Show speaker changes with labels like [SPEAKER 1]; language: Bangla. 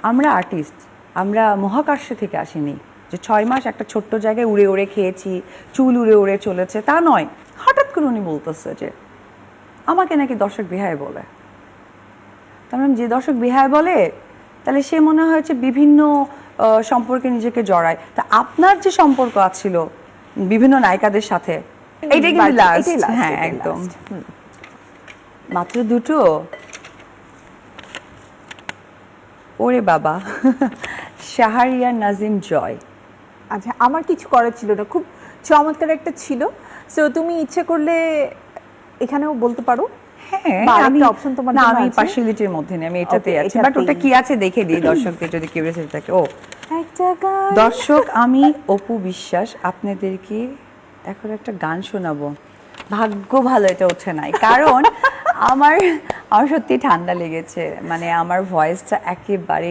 [SPEAKER 1] আমরা আর্টিস্ট, আমরা মহাকাশ থেকে আসিনি যে 6 মাস একটা ছোট্ট জায়গায় উড়ে উড়ে খেয়েছি, চুল উড়ে উড়ে চলেছে, তা নয়। হঠাৎ করে উনি বলতেছে যে আমাকে নাকি দর্শক বিহায় বলে। কারণ যে দর্শক বিহায় বলে তাহলে সে মনে হয়েছে বিভিন্ন সম্পর্কে নিজেকে জড়ায়। তা আপনার যে সম্পর্ক আছিল বিভিন্ন নায়িকাদের সাথে, এইটা কিন্তু লাস্ট। হ্যাঁ, একদম। মাত্র দুটো? ওরে বাবা। শাহরিয়ার নাজিম জয়।
[SPEAKER 2] আচ্ছা, আমার কিছু করার ছিল না, খুব চমৎকার একটা ছিল। সো তুমি ইচ্ছে করলে এখানেও বলতে পারো।
[SPEAKER 1] হ্যাঁ,
[SPEAKER 2] বা
[SPEAKER 1] আমি
[SPEAKER 2] আরেকটা অপশন তোমার
[SPEAKER 1] না,
[SPEAKER 2] জন্য
[SPEAKER 1] আমি
[SPEAKER 2] আছে।
[SPEAKER 1] পার্সিয়ালিটির মধ্যে নেই, আমি এটাতেই
[SPEAKER 2] Okay,
[SPEAKER 1] আছি। বাট ওটা
[SPEAKER 2] এটাতেই।
[SPEAKER 1] কি আছে দেখে দিই দর্শকদের যদি কিউরিয়াসিটি থাকে। ও
[SPEAKER 2] একটা গান।
[SPEAKER 1] দর্শক, আমি অপু বিশ্বাস আপনাদেরকে এখন একটা গান শোনাবো। ভাগ্য ভালো এটা ওঠে নাই, কারণ আমার আমার সত্যি ঠান্ডা লেগেছে, মানে আমার ভয়েসটা একেবারে